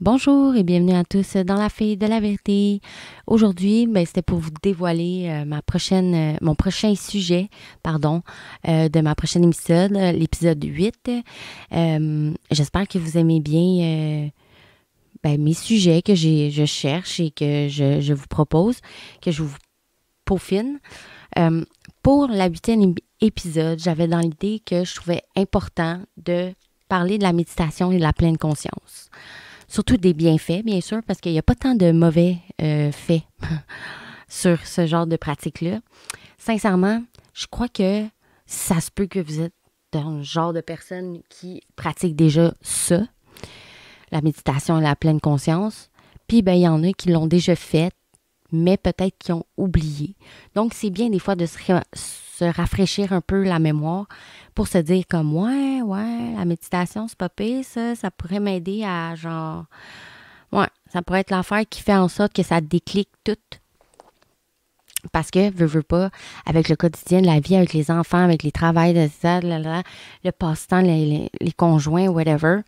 Bonjour et bienvenue à tous dans la Fille de la Vérité. Aujourd'hui, c'était pour vous dévoiler mon prochain sujet, de ma prochaine épisode, l'épisode 8. J'espère que vous aimez bien mes sujets que je cherche et que je vous propose, que je vous peaufine. Pour la 8e épisode, j'avais dans l'idée que je trouvais important de parler de la méditation et de la pleine conscience. Surtout des bienfaits, bien sûr, parce qu'il n'y a pas tant de mauvais faits sur ce genre de pratique-là. Sincèrement, je crois que ça se peut que vous êtes dans le genre de personnes qui pratiquent déjà ça, la méditation et la pleine conscience. Puis, il y en a qui l'ont déjà fait, mais peut-être qui ont oublié. Donc, c'est bien des fois de se rafraîchir un peu la mémoire pour se dire comme, ouais, la méditation, c'est pas pire, ça pourrait m'aider à ça pourrait être l'affaire qui fait en sorte que ça déclique tout. Parce que, veux pas, avec le quotidien de la vie, avec les enfants, avec les travails, le passe-temps, les conjoints, whatever,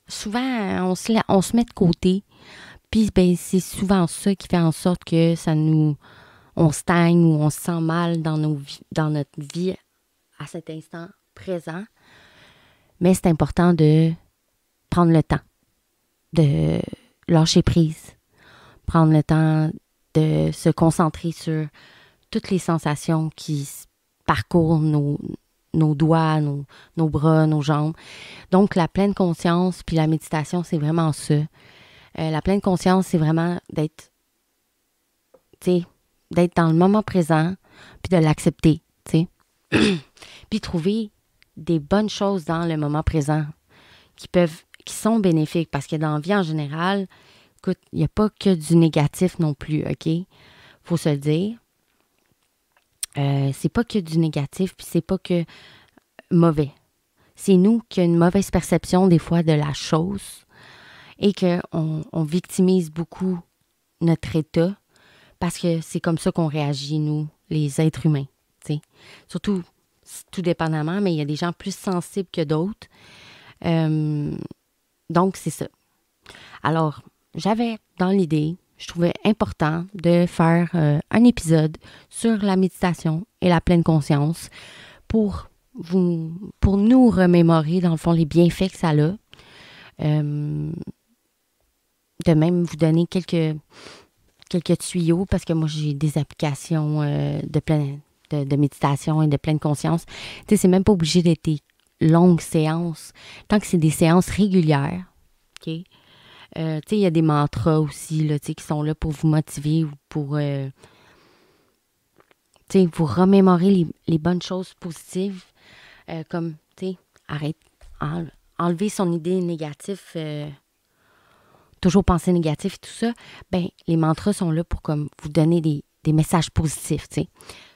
souvent, on se met de côté. Puis, c'est souvent ça qui fait en sorte que on stagne ou on se sent mal dans notre vie à cet instant présent. Mais c'est important de prendre le temps, de lâcher prise, prendre le temps de se concentrer sur toutes les sensations qui parcourent nos doigts, nos bras, nos jambes. Donc, la pleine conscience puis la méditation, c'est vraiment ça. La pleine conscience, c'est vraiment d'être dans le moment présent, puis de l'accepter, puis trouver des bonnes choses dans le moment présent qui sont bénéfiques, parce que dans la vie en général, écoute, il n'y a pas que du négatif non plus, OK? Faut se le dire. C'est pas que du négatif, puis c'est pas que mauvais. C'est nous qui avons une mauvaise perception des fois de la chose et qu'on victimise beaucoup notre état, parce que c'est comme ça qu'on réagit, nous, les êtres humains. T'sais. Surtout, tout dépendamment, mais il y a des gens plus sensibles que d'autres. Donc, c'est ça. Alors, j'avais dans l'idée, je trouvais important de faire un épisode sur la méditation et la pleine conscience pour nous remémorer, dans le fond, les bienfaits que ça a. De même vous donner quelques tuyaux, parce que moi, j'ai des applications de méditation et de pleine conscience. Tu sais, c'est même pas obligé d'être des longues séances, tant que c'est des séances régulières. OK? Tu sais, il y a des mantras aussi, là, tu sais, qui sont là pour vous motiver ou pour, tu sais, vous remémorer les bonnes choses positives, comme, tu sais, enlever son idée négative, toujours penser négatif et tout ça, les mantras sont là pour comme vous donner des messages positifs, tu sais.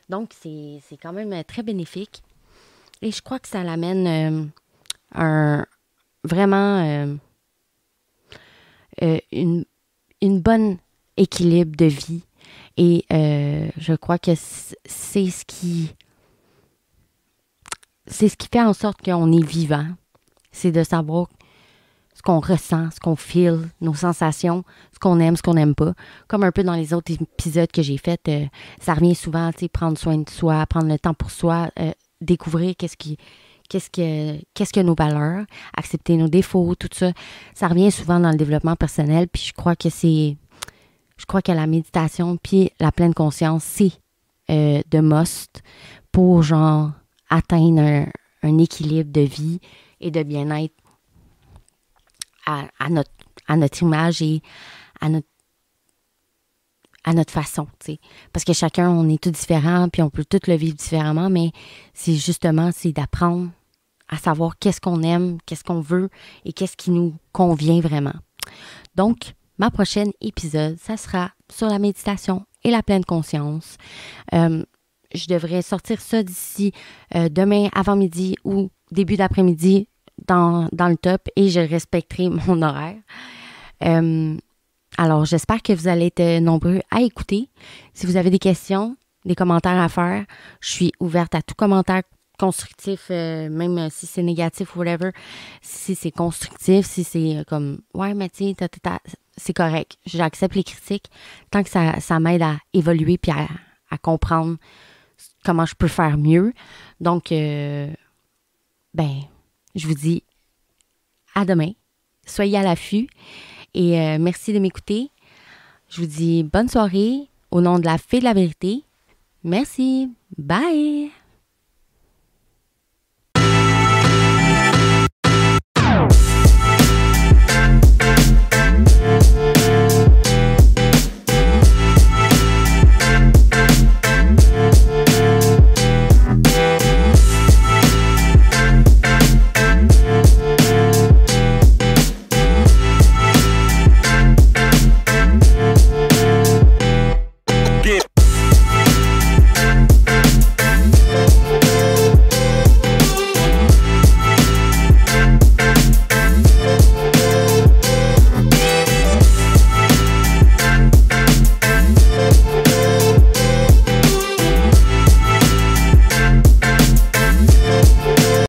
Donc, c'est quand même très bénéfique. Et je crois que ça l'amène vraiment une bonne équilibre de vie. Et je crois que c'est ce qui fait en sorte qu'on est vivant. C'est de savoir ce qu'on ressent, ce qu'on feel, nos sensations, ce qu'on aime, ce qu'on n'aime pas. Comme un peu dans les autres épisodes que j'ai faits, ça revient souvent, tu sais, prendre soin de soi, prendre le temps pour soi, découvrir qu'est-ce que nos valeurs, accepter nos défauts, tout ça. Ça revient souvent dans le développement personnel, puis je crois que la méditation puis la pleine conscience, c'est de must pour, atteindre un équilibre de vie et de bien-être à notre image et à notre façon, tu sais. Parce que chacun, on est tous différents, puis on peut tous le vivre différemment, mais c'est d'apprendre à savoir qu'est-ce qu'on aime, qu'est-ce qu'on veut et qu'est-ce qui nous convient vraiment. Donc, ma prochaine épisode, ça sera sur la méditation et la pleine conscience. Je devrais sortir ça d'ici demain avant-midi ou début d'après-midi dans le top et je respecterai mon horaire. Alors, j'espère que vous allez être nombreux à écouter. Si vous avez des questions, des commentaires à faire, je suis ouverte à tout commentaire constructif, même si c'est négatif ou whatever. Si c'est constructif, si c'est comme « Ouais, mais tu sais, c'est correct. » J'accepte les critiques tant que ça m'aide à évoluer puis à comprendre comment je peux faire mieux. Donc, je vous dis à demain. Soyez à l'affût et merci de m'écouter. Je vous dis bonne soirée au nom de la Fée de la Vérité. Merci. Bye!